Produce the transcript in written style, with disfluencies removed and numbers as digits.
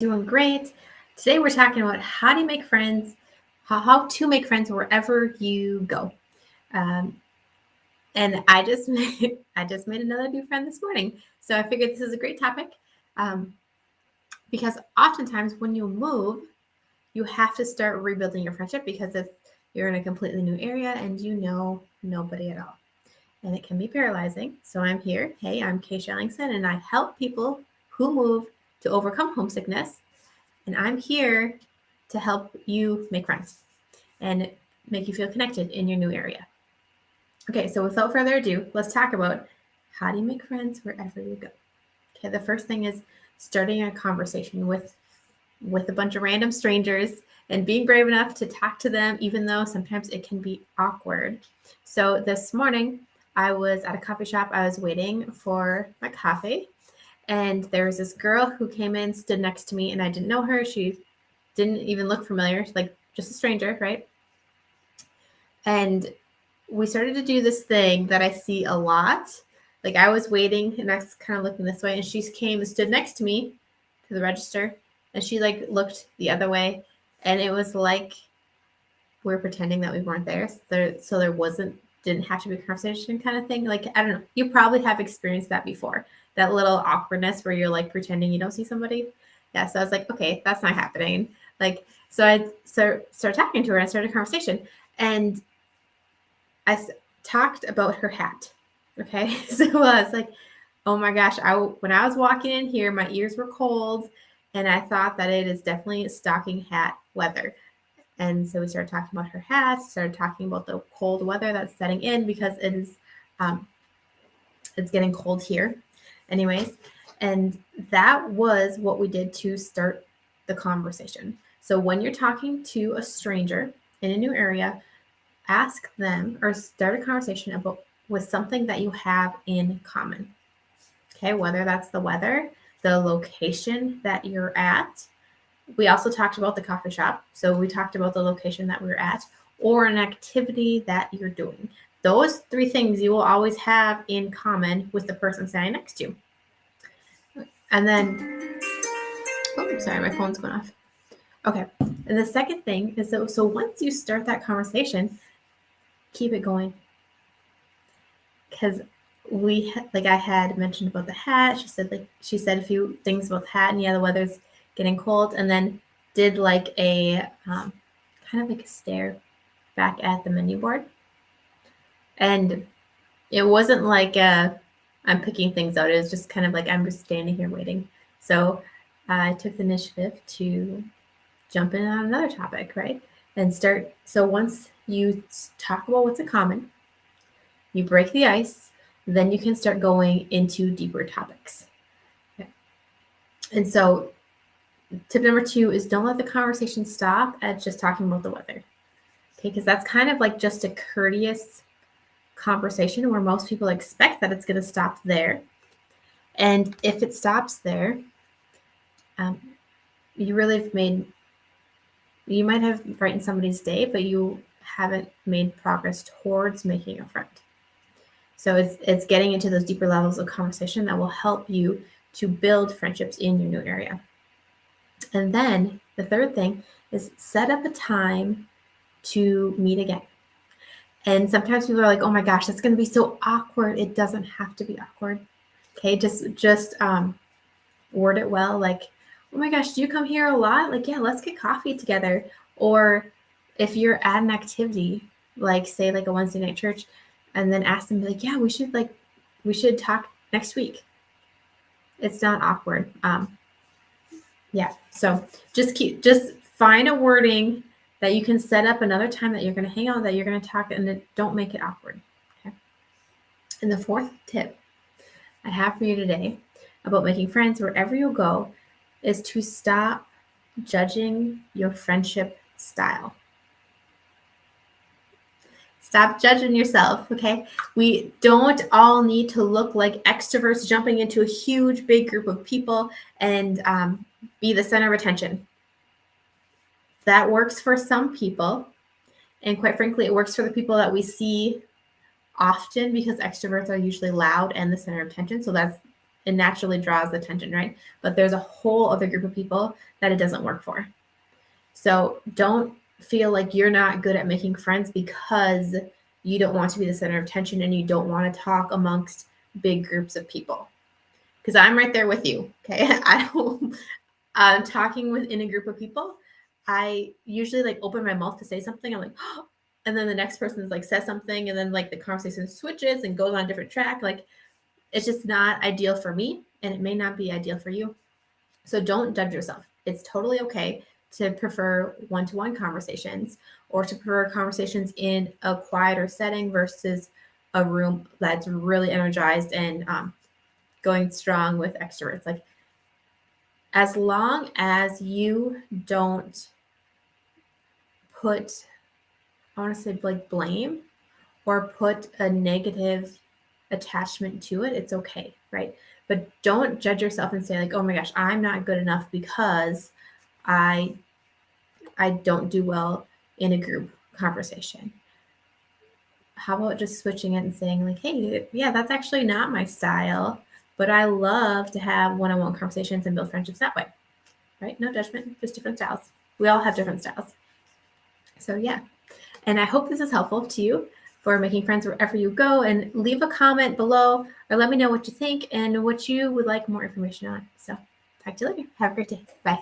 Doing great. Today we're talking about how do you make friends, how to make friends wherever you go. Um, and I just I just made another new friend this morning, so I figured this is a great topic um, because oftentimes when you move, you have to start rebuilding your friendship because if you're in a completely new area and you know nobody at all, and it can be paralyzing. So I'm here. Hey, I'm Kay Shellingson, and I help people who move to overcome homesickness, and I'm here to help you make friends and make you feel connected in your new area. Okay, so without further ado, let's talk about how do you make friends wherever you go. Okay, the first thing is starting a conversation with a bunch of random strangers and being brave enough to talk to them, even though sometimes it can be awkward. So this morning, I was at a coffee shop. I was waiting for my coffee, and there was this girl who came in, stood next to me, and I didn't know her. She didn't even look familiar, like just a stranger, right? And we started to do this thing that I see a lot. Like I was waiting and I was kind of looking this way, and she came and stood next to me to the register, and she like looked the other way, and it was like we are pretending that we weren't there. So there didn't have to be a conversation kind of thing. Like I don't know, you probably have experienced that before. That little awkwardness where you're like pretending you don't see somebody. Yeah, so I was like, okay, that's not happening. Like so I started talking to her and I started a conversation, and I talked about her hat. Okay, so I was like, oh my gosh, when I was walking in here, my ears were cold, and I thought that it is definitely stocking hat weather. And so we started talking about her hat, started talking about the cold weather that's setting in because um, it's getting cold here, anyways. And that was what we did to start the conversation. So when you're talking to a stranger in a new area, ask them or start a conversation about with something that you have in common. Okay, whether that's the weather, the location that you're at. We also talked about the coffee shop. So we talked about the location that we're at or an activity that you're doing. Those three things you will always have in common with the person standing next to you. And then, oh, sorry, my phone's going off. Okay. And the second thing is that so once you start that conversation, keep it going. Because like I had mentioned about the hat. She said a few things about the hat, and yeah, the weather's getting cold, and then did like a kind of like a stare back at the menu board, and it wasn't like I'm picking things out. It was just kind of like I'm just standing here waiting. So I took the initiative to jump in on another topic, right? And start. So once you talk about what's in common, you break the ice, then you can start going into deeper topics. Okay. And so tip number 2 is don't let the conversation stop at just talking about the weather. Okay, because that's kind of like just a courteous conversation where most people expect that it's going to stop there. And if it stops there, you really have you might have brightened somebody's day, but you haven't made progress towards making a friend. So it's getting into those deeper levels of conversation that will help you to build friendships in your new area. And then the third thing is set up a time to meet again. And sometimes people are like, oh my gosh, that's going to be so awkward. It doesn't have to be awkward. Okay, just word it well. Like, oh my gosh, do you come here a lot? Like, yeah, let's get coffee together. Or if you're at an activity, like say like a Wednesday night church, and then ask them like, yeah, we should talk next week. It's not awkward. Yeah. So just find a wording that you can set up another time that you're going to hang out, that you're going to talk, and don't make it awkward. Okay. And the fourth tip I have for you today about making friends wherever you go is to stop judging your friendship style. Stop judging yourself, okay? We don't all need to look like extroverts jumping into a huge, big group of people and be the center of attention. That works for some people. And quite frankly, it works for the people that we see often because extroverts are usually loud and the center of attention. So it naturally draws attention, right? But there's a whole other group of people that it doesn't work for. So don't feel like you're not good at making friends because you don't want to be the center of attention and you don't want to talk amongst big groups of people. Because I'm right there with you. Okay. I'm talking within a group of people. I usually like open my mouth to say something. I'm like, oh, and then the next person like says something, and then like the conversation switches and goes on a different track. Like it's just not ideal for me, and it may not be ideal for you. So don't judge yourself. It's totally okay to prefer one-to-one conversations or to prefer conversations in a quieter setting versus a room that's really energized and going strong with extroverts. Like as long as you don't put, I want to say like blame or put a negative attachment to it, it's okay, right? But don't judge yourself and say like, oh my gosh, I'm not good enough because I don't do well in a group conversation. How about just switching it and saying like, hey, yeah, that's actually not my style, but I love to have one-on-one conversations and build friendships that way, right? No judgment, just different styles. We all have different styles. So yeah, and I hope this is helpful to you for making friends wherever you go, and leave a comment below or let me know what you think and what you would like more information on. So talk to you later. Have a great day. Bye.